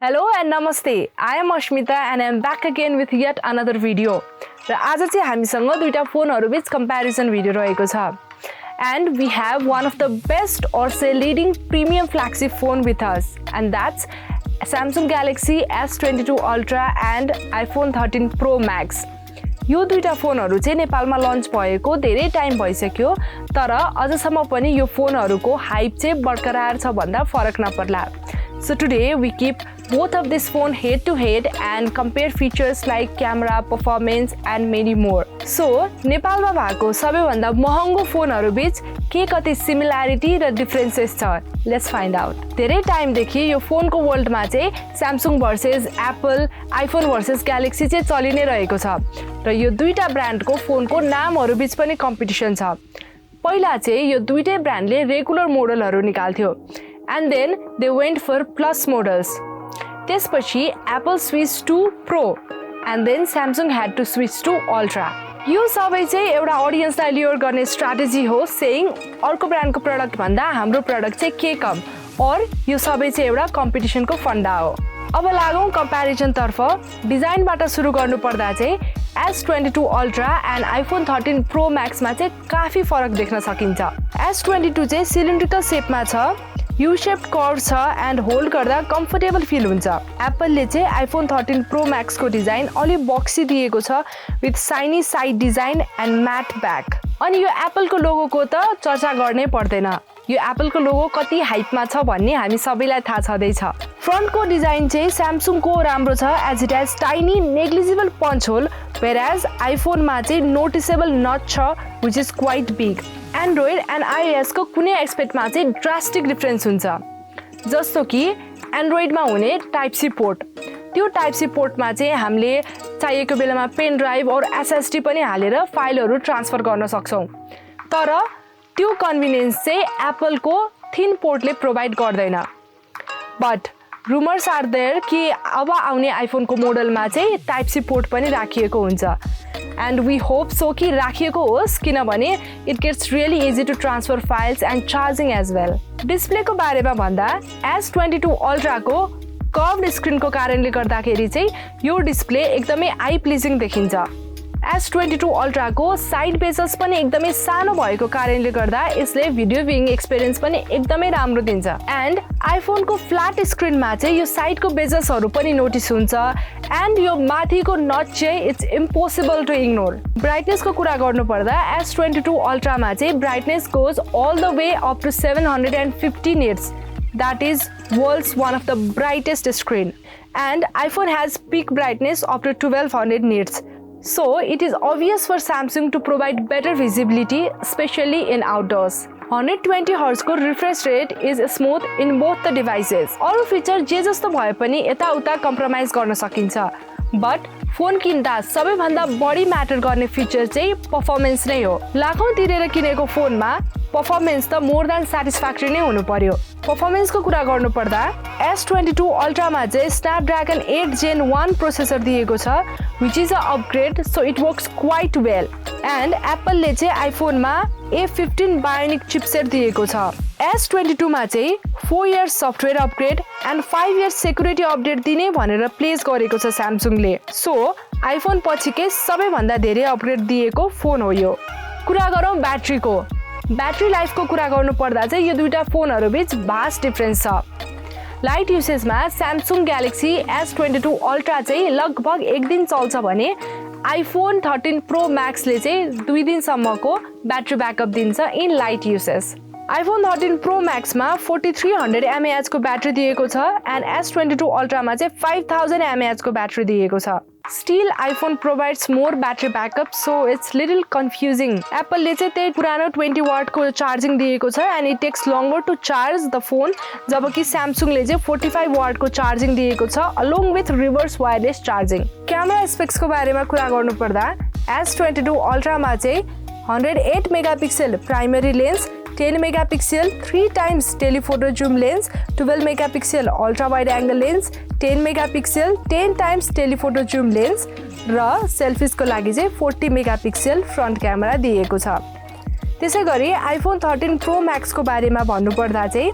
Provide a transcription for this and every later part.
Hello and namaste. I am Asmita and I am back again with yet another video. र आज चाहिँ हामीसँग दुईटा फोनहरु बीच comparison video रहेको छ. And we have one of the best or say leading premium flagship phone with us, and that's Samsung Galaxy S22 Ultra and iPhone 13 Pro Max. यो दुईटा फोनहरु चाहिँ नेपालमा लन्च भएको धेरै टाइम भइसक्यो, तर अझसम्म पनि यो फोनहरुको हाइप चाहिँ बरकरार छ भन्दा फरक नपर्ला. So today we keep both of this phone head to head and compare features like camera, performance and many more. So नेपालमा भएको सबैभन्दा महँगो फोनहरु बीच के कति सिमिलरिटी र डिफरेन्सेस छ? Let's find out. धेरै टाइम देखि यो फोनको वर्ल्डमा चाहिँ Samsung versus Apple, iPhone versus Galaxy चाहिँ चलि नै रहेको छ. र यो दुईटा ब्रान्डको फोनको नामहरु बीच पनि कम्पिटिसन छ. पहिला चाहिँ यो दुईटै ब्रान्डले regular मोडलहरु निकाल्थ्यो. And then they went for plus models. त्यसपछि Apple switched to Pro and then Samsung had to switch to Ultra. यो सबै चाहिँ एउटा ऑडियन्सलाई लियर गर्ने स्ट्र्याटेजी हो, सेइङ अर्को ब्रान्डको प्रोडक्ट भन्दा हाम्रो प्रोडक्ट चाहिँ के कम, और यो सबै चाहिँ एउटा कम्पिटिसनको फन्डा हो. अब लागौं कम्प्यारिजन तर्फ. डिजाइनबाट सुरु गर्नु पर्दा चाहिँ S22 Ultra and iPhone 13 Pro Max मा चाहिँ काफी फरक देख्न सकिन्छ. S22 चाहिँ सिलिन्ड्रिकल शेपमा छ, U-shaped कर्भ छ एन्ड होल्ड गर्दा कम्फर्टेबल फिल हुन्छ. एप्पलले चाहिँ iPhone 13 Pro Max को डिजाइन अलि बक्सी दिएको छ with shiny side design and matte back. अनि यो एप्पलको लोगोको त चर्चा गर्नै पर्दैन. यो एप्पलको लोगो कति हाइपमा छ भन्ने हामी सबैलाई थाहा छँदैछ. फ्रन्टको डिजाइन चाहिँ स्यामसङको राम्रो छ as it has tiny negligible punch hole, whereas आइफोनमा चाहिँ नोटिसेबल नच छ which is quite big. Android and iOS को कुनै एस्पेक्टमा चाहिँ ड्रास्टिक डिफरेन्स हुन्छ. जस्तो कि एन्ड्रोइडमा हुने टाइप सी पोर्ट, त्यो टाइप सी पोर्टमा चाहिँ हामीले चाहिएको बेलामा पेन ड्राइभ और एसएसडी पनि हालेर फाइलहरु ट्रान्सफर गर्न सक्छौं. तर त्यो कन्भिनियन्स चाहिँ एप्पलको थिन पोर्टले प्रोवाइड गर्दैन. बट रुमर्स आर देयर कि अब आउने आइफोनको मोडलमा चाहिँ टाइप सी पोर्ट पनि राखिएको हुन्छ. And we hope so कि राखिएको होस्, किनभने it gets really easy to transfer files and charging as well. डिस्प्लेको बारेमा भन्दा S22 Ultra को कर्भड स्क्रिनको कारणले गर्दाखेरि चाहिँ यो डिस्प्ले एकदमै आई प्लिजिङ देखिन्छ. S22 Ultra को साइड बेजल्स पनि एकदमै सानो भएको कारणले गर्दा यसले भिडियो भ्युइङ एक्सपिरियन्स पनि एकदमै राम्रो दिन्छ. एन्ड आइफोनको फ्ल्याट स्क्रिनमा चाहिँ यो साइडको बेजल्सहरु पनि नोटिस हुन्छ एन्ड यो माथिको नच चाहिँ इट्स इम्पोसिबल टु इग्नोर. ब्राइटनेसको कुरा गर्नु पर्दा S22 Ultra मा चाहिँ brightness goes all the way up to 750 nits. That is world's one of the brightest screen. And iPhone has peak brightness up to 1200 nits. So it is obvious for Samsung to provide better visibility, especially in outdoors. 120 Hz को refresh rate is smooth in both the devices. अरु feature जे जस्तो भए पनि यता उता compromise गर्न सकिन्छ. बट फोन किन्दा सबैभन्दा बढी म्याटर गर्ने फिचर चाहिँ परफर्मेन्स नै हो. लाखौं तिरेर किनेको फोनमा परफर्मेन्स त मोर देन स्याटिस्फ्याक्टरी नै हुनु पर्यो. परफर्मेन्सको कुरा गर्नु पर्दा S22 Ultra मा चाहिँ Snapdragon 8 Gen 1 प्रोसेसर दिएको छ, which is a upgrade, so it works quite well. And Apple ले चाहिँ आइफोनमा A15 Bionic chipset दिएको छ. S22 मा चाहिँ 4 years software upgrade and 5 years security update दिने भनेर प्लेस गरेको छ स्यामसङले. सो आइफोन पछिकै सबैभन्दा धेरै अपग्रेड दिएको फोन हो यो. कुरा गरौँ ब्याट्रीको. ब्याट्री लाइफको कुरा गर्नु पर्दा चाहिँ यो दुईटा फोनहरु बीच भास्ट डिफरेन्स छ. लाइट युसेजमा Samsung Galaxy S22 Ultra चाहिँ लगभग 1 दिन चल्छ भने iPhone 13 Pro Max ले चाहिँ 2 दिनसम्मको ब्याट्री ब्याकअप दिन्छ in light usage. iPhone 13 Pro Max मा 4300 mAh को ब्याट्री दिएको छ एन्ड S22 Ultra मा चाहिँ 5000 mAh को ब्याट्री दिएको छ. Still, iPhone provides more battery backup, so it's little confusing. Apple ले चाहिँ त्यही पुरानो 20 वाट को चार्जिङ दिएको छ and it takes longer to charge the phone, जबकि Samsung ले चाहिँ 45 वाट को चार्जिङ दिएको छ along with reverse wireless charging. Camera specs को बारेमा कुरा गर्नु पर्दा S22 Ultra मा चाहिँ 108 megapixel primary lens, 10 megapixel 3 times telephoto zoom lens, 12 megapixel ultra wide angle lens, 10 megapixel 10 times telephoto zoom lens र सेल्फिजको लागि चाहिँ 40 मेगापिक्सल फ्रन्ट क्यामेरा दिएको छ. त्यसैगरी iPhone 13 Pro Max को बारेमा भन्नुपर्दा चाहिँ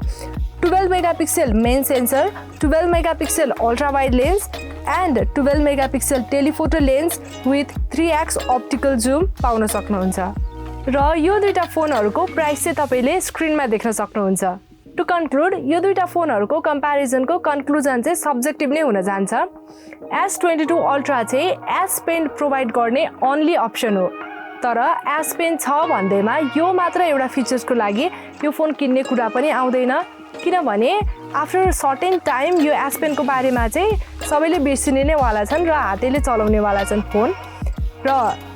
12 megapixel main sensor, 12 megapixel ultra wide lens and 12 megapixel telephoto lens with 3x optical zoom पाउन सक्नुहुन्छ र यो दुईटा फोनहरुको प्राइस चाहिँ तपाईले स्क्रिनमा देख्न सक्नुहुन्छ टु कन्क्लुड यो दुईटा फोनहरुको कम्प्यारिजनको कन्क्लुजन चाहिँ सब्जेक्टिभ नै हुन जान्छ S22 अल्ट्रा चाहिँ S Pen प्रोवाइड गर्ने ओन्ली अप्सन हो तर S Pen छ भन्दैमा यो मात्र एउटा फिचर्सको लागि यो फोन किन्ने कुरा पनि आउँदैन किनभने आफ्टर सर्टेन टाइम यो S Pen को बारेमा चाहिँ सबैले बिर्सिने नै वाला छन् र हातैले चलाउने वाला छन् फोन र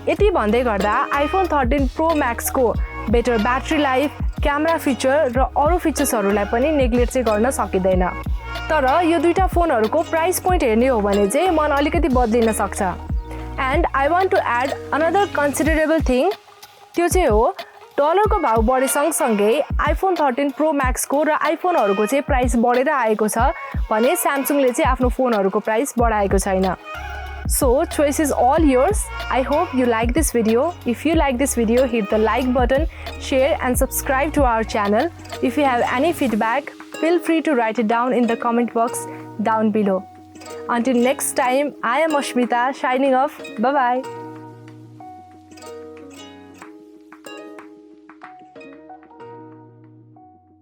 यति भन्दै गर्दा iPhone 13 Pro Max को better battery life camera feature र अरु फिचर्सहरुलाई पनि नेग्लेक्ट चाहिँ गर्न सकिदैन तर यो दुईटा फोनहरुको प्राइस पोइन्ट हेर्ने हो भने चाहिँ मन अलिकति बदलिन सक्छ and I want to add another considerable thing त्यो चाहिँ हो डलरको भाव बढे सँगसँगै iPhone 13 Pro Max को र आइफोनहरुको चाहिँ प्राइस बढेर आएको छ भने स्यामसङले चाहिँ आफ्नो फोनहरुको प्राइस बढाएको छैन So, choice is all yours. I hope you like this video. If you like this video, hit the like button, share and subscribe to our channel. If you have any feedback, feel free to write it down in the comment box down below. Until next time, I am Asmita signing off. Bye-bye.